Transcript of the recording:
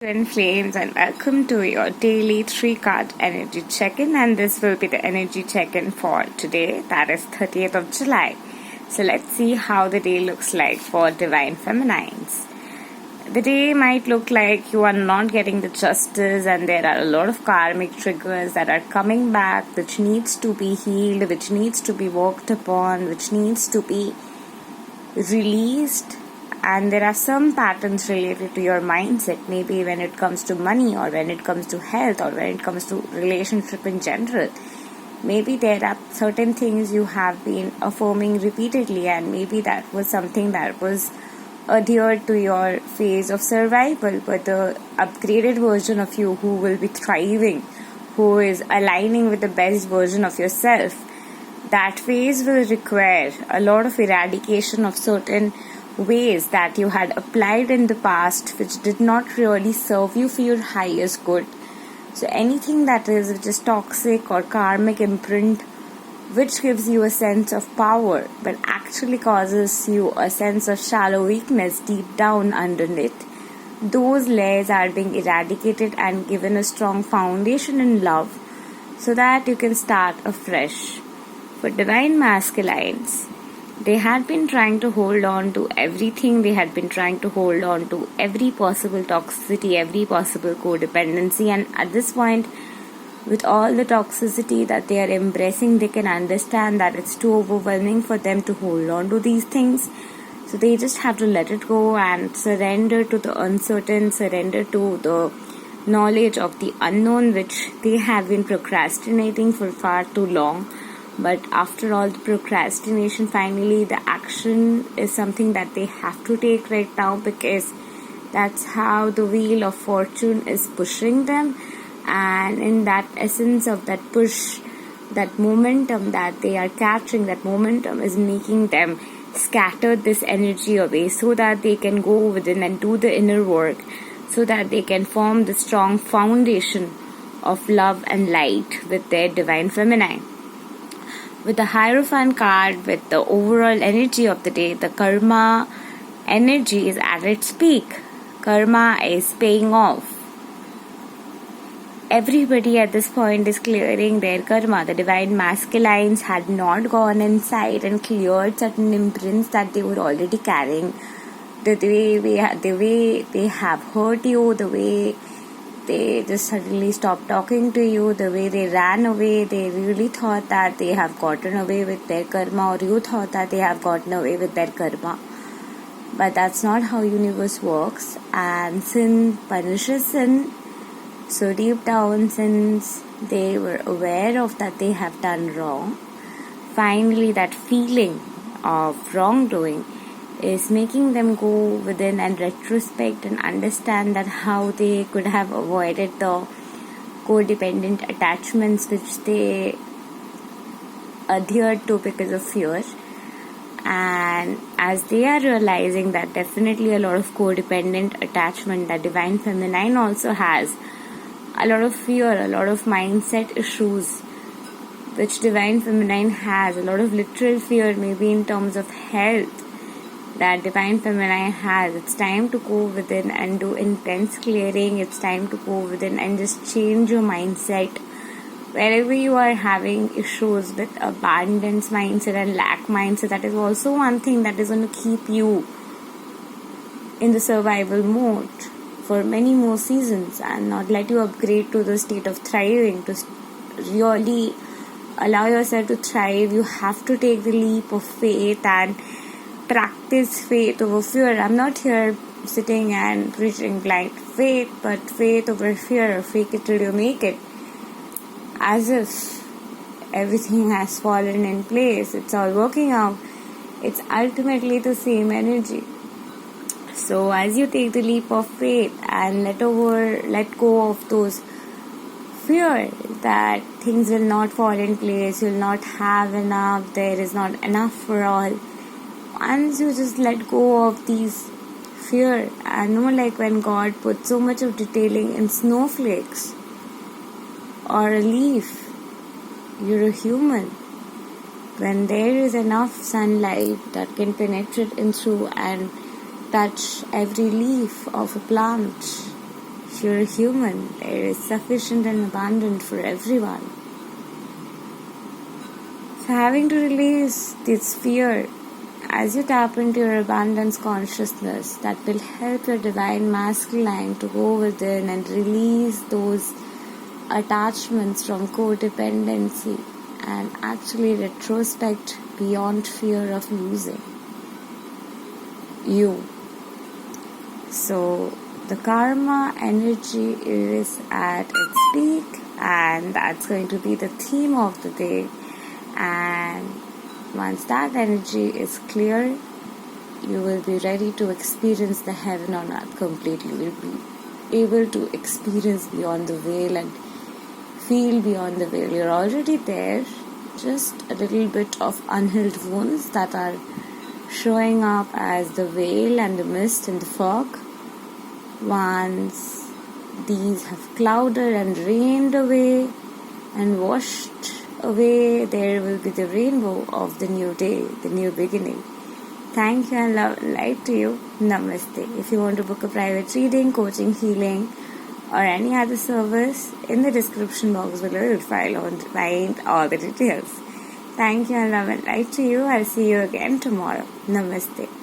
Twin Flames, and welcome to your daily 3 card energy check-in, and this will be the energy check-in for today, that is 30th of July. So let's see how the day looks like for Divine Feminines. The day might look like you are not getting the justice, and there are a lot of karmic triggers that are coming back, which needs to be healed, which needs to be worked upon, which needs to be released. And there are some patterns related to your mindset, maybe when it comes to money, or when it comes to health, or when it comes to relationship in general. Maybe there are certain things you have been affirming repeatedly, and maybe that was something that was adhered to your phase of survival. But the upgraded version of you, who will be thriving, who is aligning with the best version of yourself, that phase will require a lot of eradication of certain ways that you had applied in the past, which did not really serve you for your highest good. So anything that is which is toxic or karmic imprint, which gives you a sense of power but actually causes you a sense of shallow weakness deep down underneath, those layers are being eradicated and given a strong foundation in love, so that you can start afresh. For Divine Masculines, they had been trying to hold on to everything. They had been trying to hold on to every possible toxicity, every possible codependency. And at this point, with all the toxicity that they are embracing, they can understand that it's too overwhelming for them to hold on to these things. So they just have to let it go and surrender to the uncertain, surrender to the knowledge of the unknown, which they have been procrastinating for far too long. But after all the procrastination, finally the action is something that they have to take right now, because that's how the wheel of fortune is pushing them. And in that essence of that push, that momentum that they are catching, that momentum is making them scatter this energy away, so that they can go within and do the inner work, so that they can form the strong foundation of love and light with their Divine Feminine. With the Hierophant card, with the overall energy of the day, the karma energy is at its peak. Karma is paying off. Everybody at this point is clearing their karma. The Divine Masculines had not gone inside and cleared certain imprints that they were already carrying. The way they have hurt you, the way they just suddenly stopped talking to you, the way they ran away, they really thought that they have gotten away with their karma, or you thought that they have gotten away with their karma. But that's not how universe works, and sin punishes sin. So deep down, since they were aware of that they have done wrong, finally that feeling of wrongdoing is making them go within and retrospect and understand that how they could have avoided the codependent attachments which they adhered to because of fear. And as they are realizing that definitely a lot of codependent attachment, that Divine Feminine also has a lot of fear, a lot of mindset issues, which Divine Feminine has, a lot of literal fear, maybe in terms of health, that Divine Feminine has. It's time to go within and do intense clearing. It's time to go within and just change your mindset. Wherever you are having issues with abundance mindset and lack mindset, that is also one thing that is going to keep you in the survival mode for many more seasons, and not let you upgrade to the state of thriving. To really allow yourself to thrive, you have to take the leap of faith and practice faith over fear. I'm not here sitting and preaching blind faith, but faith over fear. Fake it till you make it. As if everything has fallen in place, it's all working out. It's ultimately the same energy. So as you take the leap of faith and let go of those fear that things will not fall in place, you'll not have enough, there is not enough for all. Once you just let go of these fear, and know, like when God put so much of detailing in snowflakes or a leaf, you're a human. When there is enough sunlight that can penetrate in through and touch every leaf of a plant, If you're a human, there is sufficient and abundant for everyone. So having to release this fear as you tap into your abundance consciousness, that will help your divine masculine to go within and release those attachments from codependency and actually retrospect beyond fear of losing you. So the karma energy is at its peak, and that's going to be the theme of the day. And once that energy is clear, you will be ready to experience the heaven on earth completely. You will be able to experience beyond the veil and feel beyond the veil. You're already there, just a little bit of unhealed wounds that are showing up as the veil and the mist and the fog. Once these have clouded and rained away and washed away, there will be the rainbow of the new day, the new beginning. Thank you and love and light to you. Namaste. If you want to book a private reading, coaching, healing, or any other service, in the description box below you'll find all the details. Thank you and love and light to you. I'll see you again tomorrow. Namaste.